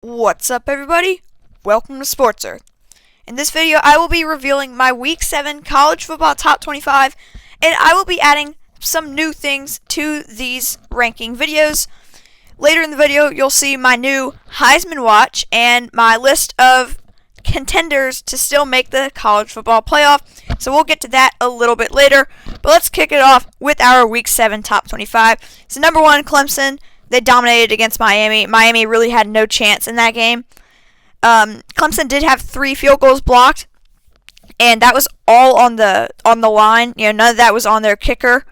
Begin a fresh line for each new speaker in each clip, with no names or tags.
What's up, everybody? Welcome to Sports Earth. In this video, I will be revealing my Week 7 college football top 25, and I will be adding some new things to these ranking videos. Later in the video, you'll see my new Heisman Watch and my list of contenders to still make the college football playoff. So we'll get to that a little bit later, but let's kick it off with our Week 7 top 25. So number 1, Clemson. They dominated against Miami. Miami really had no chance in that game. Clemson did have 3 field goals blocked, and that was all on the line. None of that was on their kicker.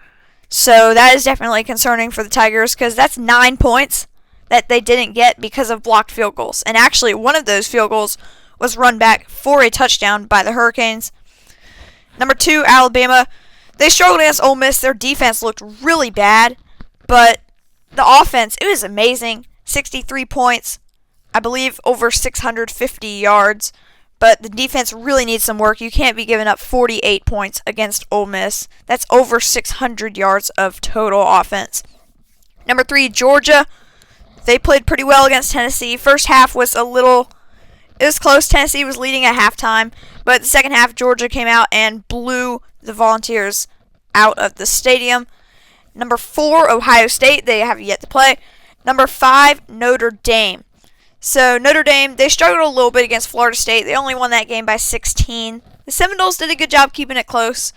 So that is definitely concerning for the Tigers because that's 9 points that they didn't get because of blocked field goals. And actually, one of those field goals was run back for a touchdown by the Hurricanes. Number 2, Alabama. They struggled against Ole Miss. Their defense looked really bad, but the offense, it was amazing. 63 points, I believe over 650 yards. But the defense really needs some work. You can't be giving up 48 points against Ole Miss. That's over 600 yards of total offense. Number 3, Georgia. They played pretty well against Tennessee. First half was it was close. Tennessee was leading at halftime. But the second half, Georgia came out and blew the Volunteers out of the stadium. Number 4, Ohio State. They have yet to play. Number 5, Notre Dame. So Notre Dame, they struggled a little bit against Florida State. They only won that game by 16. The Seminoles did a good job keeping it close.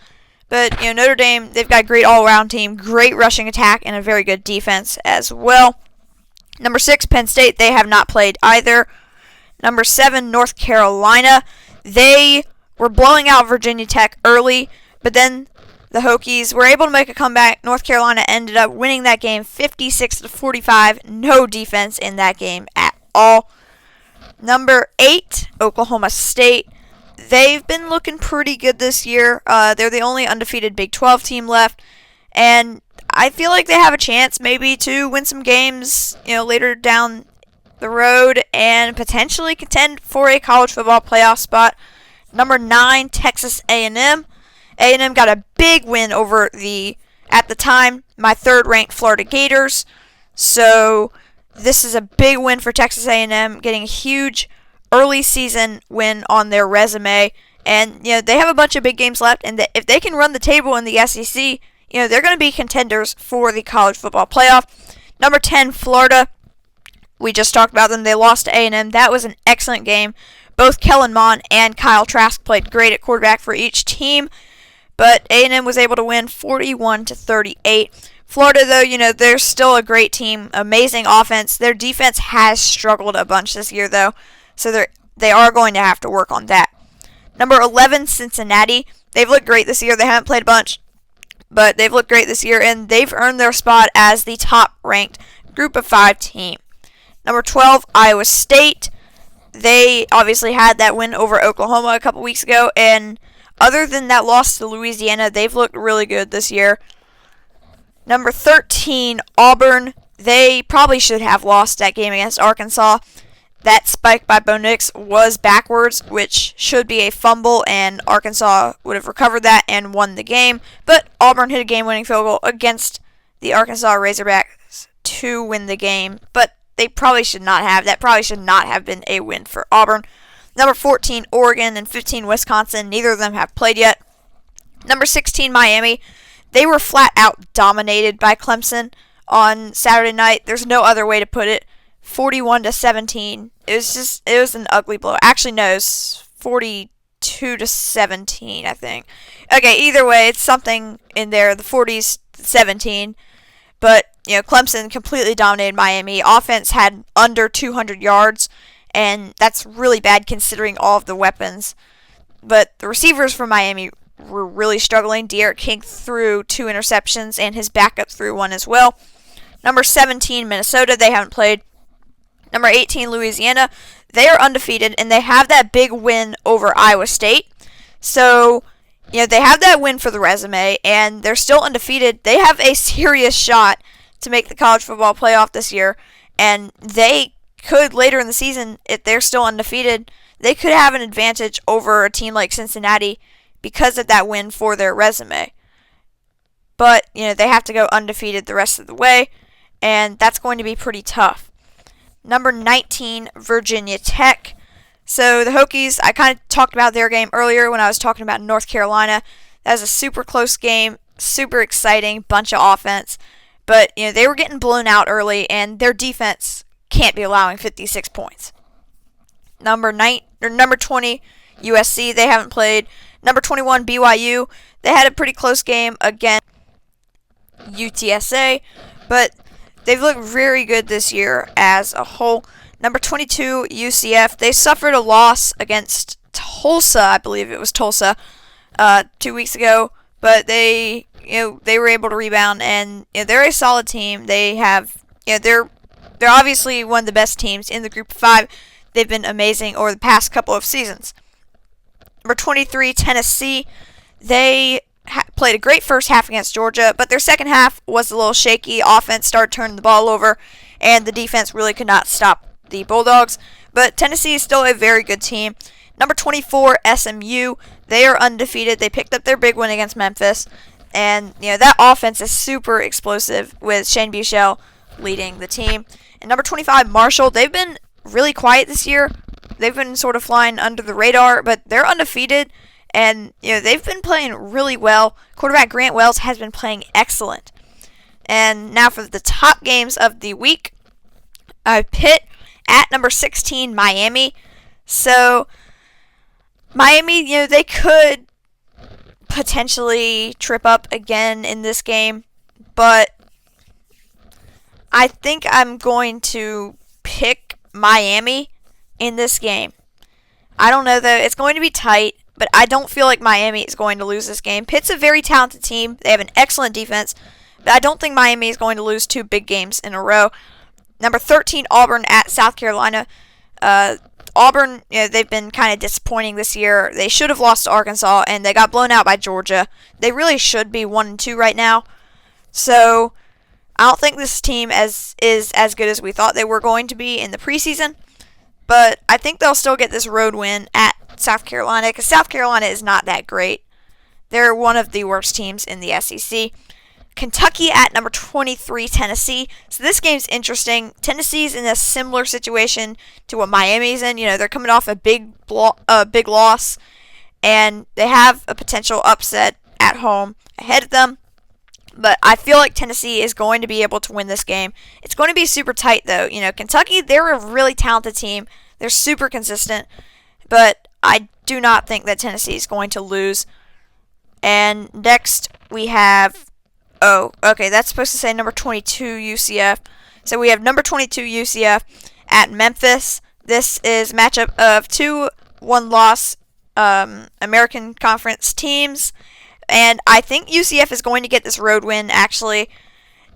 But, Notre Dame, they've got a great all-around team, great rushing attack, and a very good defense as well. Number 6, Penn State. They have not played either. Number 7, North Carolina. They were blowing out Virginia Tech early, but then the Hokies were able to make a comeback. North Carolina ended up winning that game 56-45. No defense in that game at all. Number 8, Oklahoma State. They've been looking pretty good this year. They're the only undefeated Big 12 team left, and I feel like they have a chance maybe to win some games, later down the road and potentially contend for a college football playoff spot. Number 9, Texas A&M. A&M got a big win over at the time, my 3rd-ranked Florida Gators. So this is a big win for Texas A&M, getting a huge early season win on their resume. And, they have a bunch of big games left, and if they can run the table in the SEC, they're going to be contenders for the college football playoff. Number 10, Florida. We just talked about them. They lost to A&M. That was an excellent game. Both Kellen Mond and Kyle Trask played great at quarterback for each team. But A&M was able to win 41-38. Florida, though, they're still a great team. Amazing offense. Their defense has struggled a bunch this year, though. So they are going to have to work on that. Number 11, Cincinnati. They've looked great this year. They haven't played a bunch, but they've looked great this year, and they've earned their spot as the top-ranked Group of 5 team. Number 12, Iowa State. They obviously had that win over Oklahoma a couple weeks ago, and other than that loss to Louisiana, they've looked really good this year. Number 13, Auburn. They probably should have lost that game against Arkansas. That spike by Bo Nix was backwards, which should be a fumble, and Arkansas would have recovered that and won the game. But Auburn hit a game-winning field goal against the Arkansas Razorbacks to win the game. But they probably should not have. That probably should not have been a win for Auburn. Number 14, Oregon, and 15, Wisconsin. Neither of them have played yet. Number 16, Miami. They were flat out dominated by Clemson on Saturday night. There's no other way to put it. 41-17. It was an ugly blow. Actually, no, it was 42-17, I think. Okay, either way, it's something in there, the 40s, 17. But, Clemson completely dominated Miami. Offense had under 200 yards. And that's really bad considering all of the weapons. But the receivers for Miami were really struggling. De'Aaron King threw 2 interceptions, and his backup threw 1 as well. Number 17, Minnesota. They haven't played. Number 18, Louisiana. They are undefeated, and they have that big win over Iowa State. So, they have that win for the resume, and they're still undefeated. They have a serious shot to make the college football playoff this year, and they could later in the season, if they're still undefeated, they could have an advantage over a team like Cincinnati because of that win for their resume. But, they have to go undefeated the rest of the way, and that's going to be pretty tough. Number 19, Virginia Tech. So the Hokies, I kind of talked about their game earlier when I was talking about North Carolina. That was a super close game, super exciting, bunch of offense. But they were getting blown out early, and their defense can't be allowing 56 points. Number 20, USC, they haven't played. Number 21, BYU, they had a pretty close game against UTSA, but they've looked very good this year as a whole. Number 22, UCF, they suffered a loss against Tulsa, I believe it was Tulsa, 2 weeks ago, but they were able to rebound, and they're a solid team. They have, they're obviously one of the best teams in the Group of 5. They've been amazing over the past couple of seasons. Number 23, Tennessee, they played a great first half against Georgia, but their second half was a little shaky. Offense started turning the ball over, and the defense really could not stop the Bulldogs. But Tennessee is still a very good team. Number 24, SMU, they are undefeated. They picked up their big win against Memphis, and that offense is super explosive with Shane Buechele leading the team. And number 25, Marshall, they've been really quiet this year. They've been sort of flying under the radar, but they're undefeated, and they've been playing really well. Quarterback Grant Wells has been playing excellent. And now for the top games of the week. Pitt at number 16, Miami. So Miami, they could potentially trip up again in this game, but I think I'm going to pick Miami in this game. I don't know, though. It's going to be tight, but I don't feel like Miami is going to lose this game. Pitt's a very talented team. They have an excellent defense, but I don't think Miami is going to lose 2 big games in a row. Number 13, Auburn at South Carolina. Auburn, they've been kind of disappointing this year. They should have lost to Arkansas, and they got blown out by Georgia. They really should be 1-2 right now. So I don't think this team is as good as we thought they were going to be in the preseason. But I think they'll still get this road win at South Carolina, because South Carolina is not that great. They're one of the worst teams in the SEC. Kentucky at number 23, Tennessee. So this game's interesting. Tennessee's in a similar situation to what Miami's in. They're coming off a big loss, and they have a potential upset at home ahead of them. But I feel like Tennessee is going to be able to win this game. It's going to be super tight, though. Kentucky, they're a really talented team. They're super consistent. But I do not think that Tennessee is going to lose. And next, we have... Oh, okay, that's supposed to say number 22, UCF. So we have number 22, UCF at Memphis. This is a matchup of 2 one-loss American Conference teams. And I think UCF is going to get this road win, actually.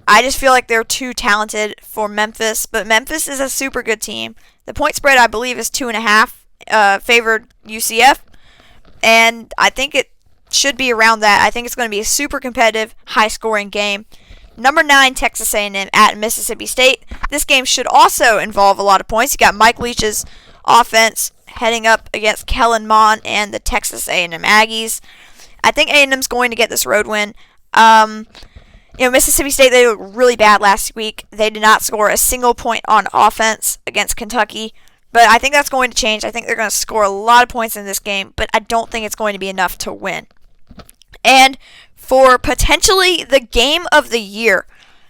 I just feel like they're too talented for Memphis. But Memphis is a super good team. The point spread, I believe, is 2.5 favored UCF. And I think it should be around that. I think it's going to be a super competitive, high-scoring game. Number 9, Texas A&M at Mississippi State. This game should also involve a lot of points. You got Mike Leach's offense heading up against Kellen Mond and the Texas A&M Aggies. I think A&M's going to get this road win. Mississippi State, they looked really bad last week. They did not score a single point on offense against Kentucky. But I think that's going to change. I think they're going to score a lot of points in this game, but I don't think it's going to be enough to win. And for potentially the game of the year,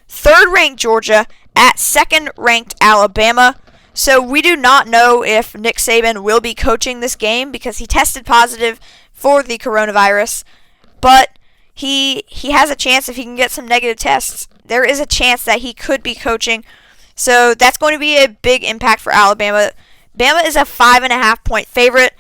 3rd-ranked Georgia at 2nd-ranked Alabama. So we do not know if Nick Saban will be coaching this game because he tested positive for the coronavirus. But he has a chance if he can get some negative tests. There is a chance that he could be coaching. So that's going to be a big impact for Alabama. Bama is a 5.5-point favorite.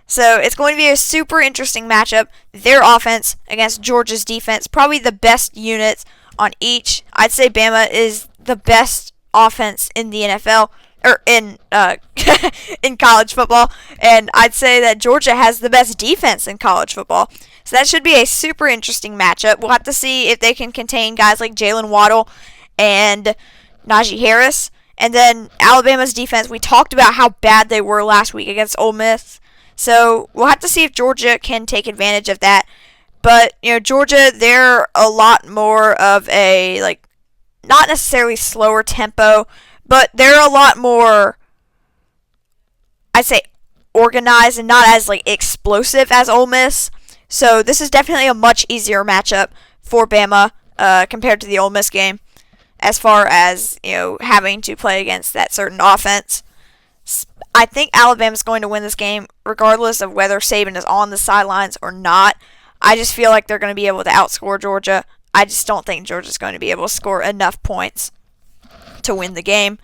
So it's going to be a super interesting matchup. Their offense against Georgia's defense, probably the best units on each. I'd say Bama is the best offense in the NFL, or in in college football, and I'd say that Georgia has the best defense in college football. So that should be a super interesting matchup. We'll have to see if they can contain guys like Jalen Waddle and Naji Harris. And then Alabama's defense, we talked about how bad they were last week against Ole Miss. So we'll have to see if Georgia can take advantage of that. But, Georgia, they're a lot more of a, not necessarily slower tempo, but they're a lot more, I'd say, organized and not as like explosive as Ole Miss. So this is definitely a much easier matchup for Bama compared to the Ole Miss game, as far as having to play against that certain offense. I think Alabama's going to win this game regardless of whether Saban is on the sidelines or not. I just feel like they're going to be able to outscore Georgia. I just don't think Georgia's going to be able to score enough points to win the game.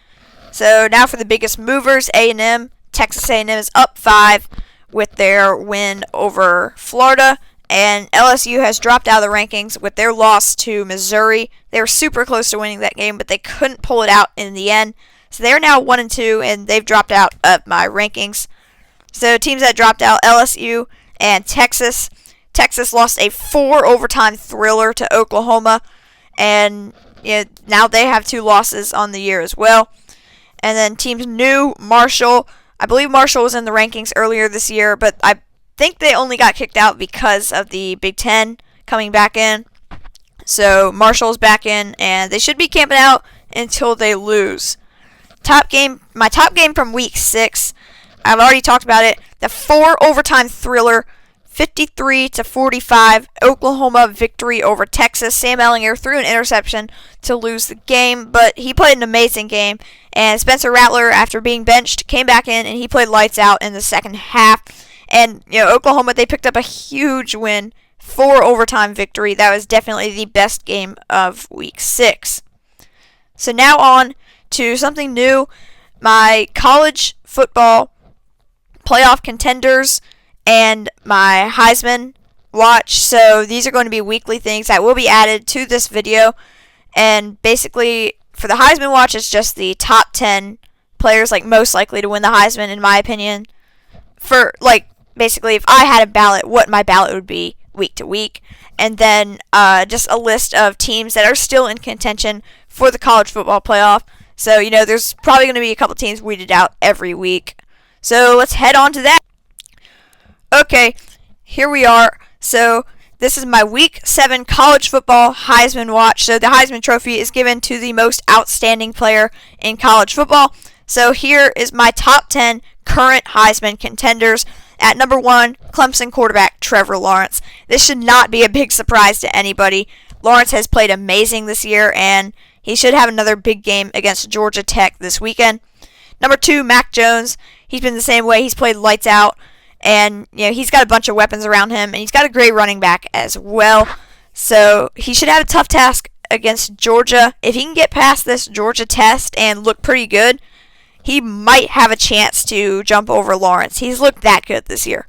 So now for the biggest movers, A&M. Texas A&M is up 5 with their win over Florida, and LSU has dropped out of the rankings with their loss to Missouri. They were super close to winning that game, but they couldn't pull it out in the end. So they're now 1-2, and they've dropped out of my rankings. So teams that dropped out, LSU and Texas. Texas lost a 4 overtime thriller to Oklahoma, and now they have 2 losses on the year as well. And then teams new, Marshall. I believe Marshall was in the rankings earlier this year, but I think they only got kicked out because of the Big Ten coming back in. So Marshall's back in, and they should be camping out until they lose. My top game from week 6, I've already talked about it. The 4 overtime thriller, 53-45 Oklahoma victory over Texas. Sam Ehlinger threw an interception to lose the game, but he played an amazing game. And Spencer Rattler, after being benched, came back in and he played lights out in the second half. And Oklahoma, they picked up a huge win, 4 overtime victory. That was definitely the best game of week 6. So now on to something new, my college football playoff contenders and my Heisman Watch. So these are going to be weekly things that will be added to this video. And basically, for the Heisman Watch, it's just the top 10 players most likely to win the Heisman, in my opinion. For basically, if I had a ballot, what my ballot would be week to week. And then just a list of teams that are still in contention for the college football playoff. So, there's probably going to be a couple teams weeded out every week. So let's head on to that. Okay, here we are. So this is my Week 7 college football Heisman Watch. So the Heisman Trophy is given to the most outstanding player in college football. So here is my top 10 current Heisman contenders. At number 1, Clemson quarterback Trevor Lawrence. This should not be a big surprise to anybody. Lawrence has played amazing this year, and he should have another big game against Georgia Tech this weekend. Number 2, Mack Jones. He's been the same way. He's played lights out. And, he's got a bunch of weapons around him, and he's got a great running back as well. So he should have a tough task against Georgia. If he can get past this Georgia test and look pretty good, he might have a chance to jump over Lawrence. He's looked that good this year.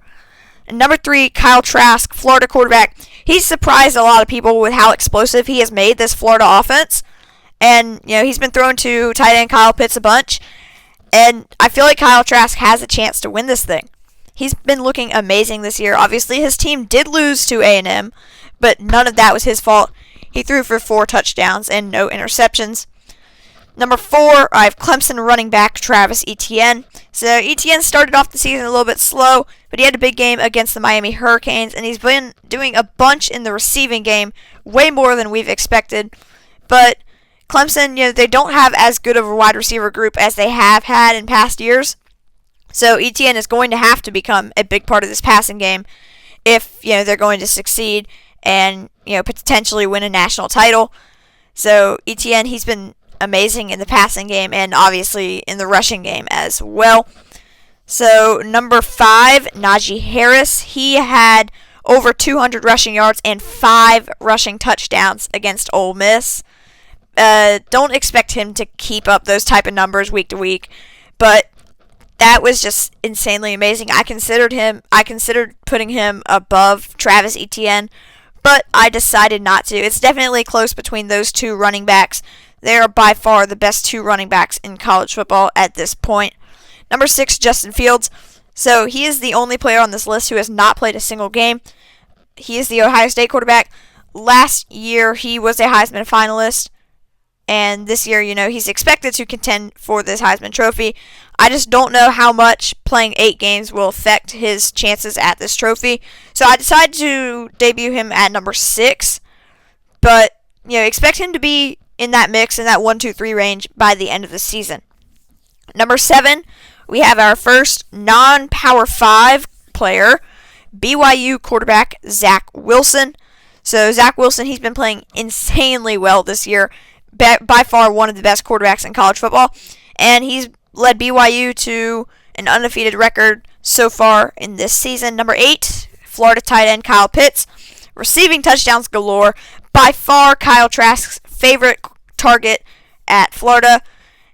And number 3, Kyle Trask, Florida quarterback. He's surprised a lot of people with how explosive he has made this Florida offense. And, he's been thrown to tight end Kyle Pitts a bunch. And I feel like Kyle Trask has a chance to win this thing. He's been looking amazing this year. Obviously, his team did lose to A&M, but none of that was his fault. He threw for 4 touchdowns and no interceptions. Number 4, I have Clemson running back Travis Etienne. So Etienne started off the season a little bit slow, but he had a big game against the Miami Hurricanes, and he's been doing a bunch in the receiving game, way more than we've expected. But Clemson, they don't have as good of a wide receiver group as they have had in past years. So Etienne is going to have to become a big part of this passing game if, they're going to succeed and, potentially win a national title. So Etienne, he's been amazing in the passing game and obviously in the rushing game as well. So number 5, Naji Harris. He had over 200 rushing yards and 5 rushing touchdowns against Ole Miss. Don't expect him to keep up those type of numbers week to week, but that was just insanely amazing. I considered putting him above Travis Etienne, but I decided not to. It's definitely close between those 2 running backs. They are by far the best 2 running backs in college football at this point. Number 6, Justin Fields. So he is the only player on this list who has not played a single game. He is the Ohio State quarterback. Last year, he was a Heisman finalist. And this year, he's expected to contend for this Heisman Trophy. I just don't know how much playing 8 games will affect his chances at this trophy. So I decided to debut him at number 6. But, expect him to be in that mix, in that 1-2-3 range by the end of the season. Number 7, we have our first non-Power 5 player, BYU quarterback Zach Wilson. So Zach Wilson, he's been playing insanely well this year, by far one of the best quarterbacks in college football, and he's led BYU to an undefeated record so far in this season. Number 8, Florida tight end Kyle Pitts, receiving touchdowns galore, by far Kyle Trask's favorite target at Florida.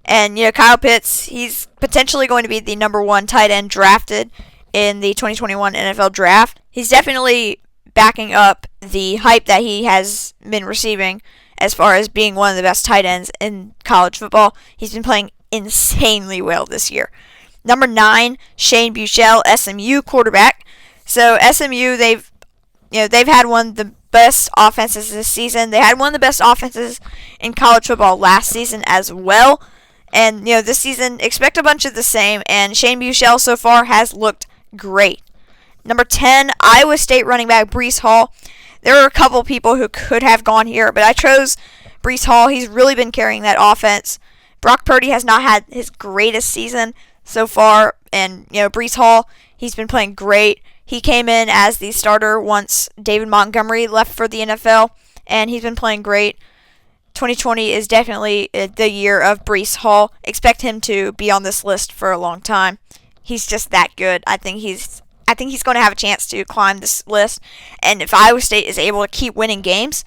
And, Kyle Pitts, he's potentially going to be the number 1 tight end drafted in the 2021 NFL Draft. He's definitely backing up the hype that he has been receiving as far as being one of the best tight ends in college football. He's been playing insanely well this year. Number 9, Shane Buechele, SMU quarterback. So SMU, they've had one of the best offenses this season. They had one of the best offenses in college football last season as well. And, this season, expect a bunch of the same. And Shane Buechele so far has looked great. Number 10, Iowa State running back Breece Hall. There are a couple people who could have gone here, but I chose Breece Hall. He's really been carrying that offense. Brock Purdy has not had his greatest season so far. And, Breece Hall, he's been playing great. He came in as the starter once David Montgomery left for the NFL, and he's been playing great. 2020 is definitely the year of Breece Hall. Expect him to be on this list for a long time. He's just that good. I think he's going to have a chance to climb this list. And if Iowa State is able to keep winning games,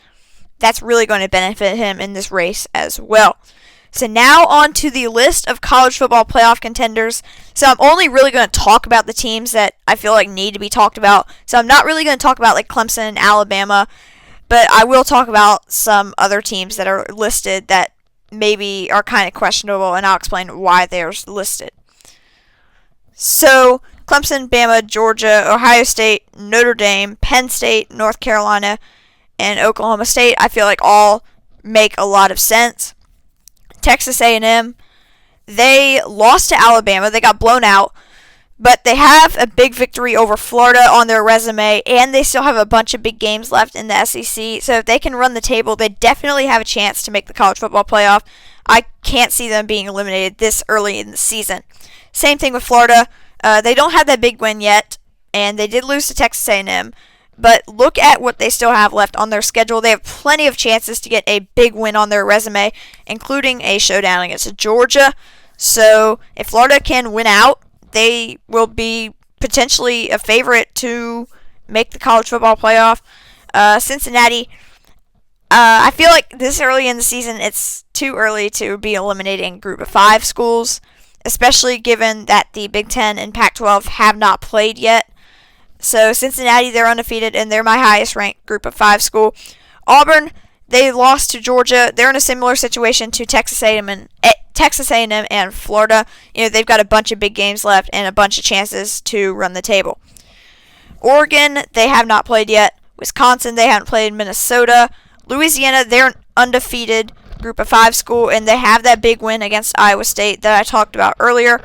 that's really going to benefit him in this race as well. So now on to the list of college football playoff contenders. So I'm only really going to talk about the teams that I feel like need to be talked about. So I'm not really going to talk about like Clemson and Alabama, but I will talk about some other teams that are listed that maybe are kind of questionable, and I'll explain why they're listed. So Clemson, Bama, Georgia, Ohio State, Notre Dame, Penn State, North Carolina, and Oklahoma State, I feel like all make a lot of sense. Texas A&M, they lost to Alabama. They got blown out, but they have a big victory over Florida on their resume, and they still have a bunch of big games left in the SEC. So if they can run the table, they definitely have a chance to make the college football playoff. I can't see them being eliminated this early in the season. Same thing with Florida. They don't have that big win yet, and they did lose to Texas A&M. But look at what they still have left on their schedule. They have plenty of chances to get a big win on their resume, including a showdown against Georgia. So if Florida can win out, they will be potentially a favorite to make the college football playoff. Cincinnati, I feel like this early in the season, it's too early to be eliminating Group of 5 schools, especially given that the Big Ten and Pac-12 have not played yet. So Cincinnati, they're undefeated, and they're my highest ranked Group of 5 school. Auburn, they lost to Georgia. They're in a similar situation to Texas A&M and Florida. They've got a bunch of big games left and a bunch of chances to run the table. Oregon, they have not played yet. Wisconsin, they haven't played. Minnesota, Louisiana, they're an undefeated Group of 5 school, and they have that big win against Iowa State that I talked about earlier.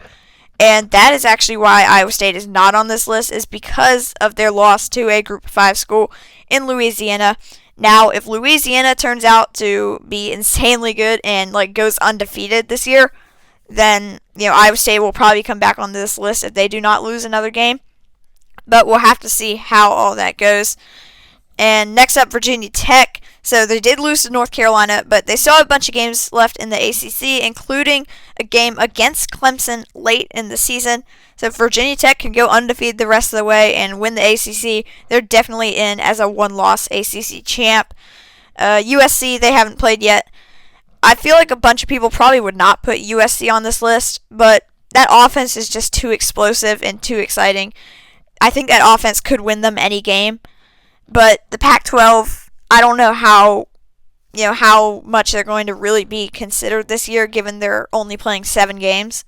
And that is actually why Iowa State is not on this list, is because of their loss to a Group of 5 school in Louisiana. Now, if Louisiana turns out to be insanely good and goes undefeated this year, then Iowa State will probably come back on this list if they do not lose another game. But we'll have to see how all that goes. And next up, Virginia Tech. So they did lose to North Carolina, but they still have a bunch of games left in the ACC, including a game against Clemson late in the season. So if Virginia Tech can go undefeated the rest of the way and win the ACC, they're definitely in as a one-loss ACC champ. USC, they haven't played yet. I feel like a bunch of people probably would not put USC on this list, but that offense is just too explosive and too exciting. I think that offense could win them any game. But the Pac-12, I don't know how much they're going to really be considered this year, given they're only playing 7 games.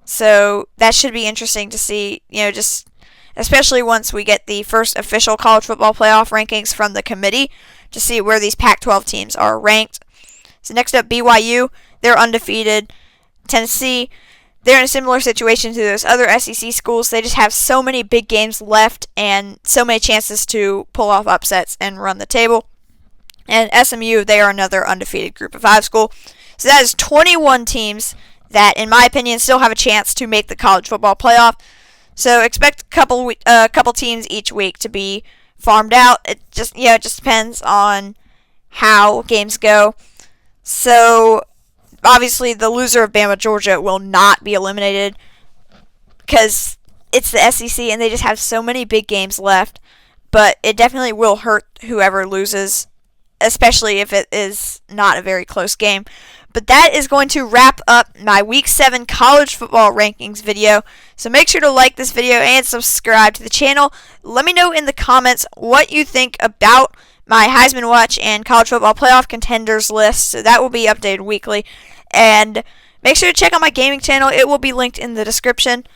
So that should be interesting to see, just especially once we get the first official college football playoff rankings from the committee to see where these Pac-12 teams are ranked. So next up, BYU, they're undefeated. Tennessee, they're in a similar situation to those other SEC schools. They just have so many big games left and so many chances to pull off upsets and run the table. And SMU, they are another undefeated Group of 5 school. So that is 21 teams that, in my opinion, still have a chance to make the college football playoff. So expect a couple teams each week to be farmed out. It just depends on how games go. So obviously the loser of Bama Georgia will not be eliminated because it's the SEC and they just have so many big games left. But it definitely will hurt whoever loses, especially if it is not a very close game. But that is going to wrap up my Week 7 college football rankings video. So make sure to like this video and subscribe to the channel. Let me know in the comments what you think about my Heisman Watch and college football playoff contenders list. So that will be updated weekly. And make sure to check out my gaming channel. It will be linked in the description.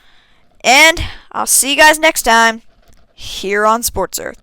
And I'll see you guys next time here on Sports Earth.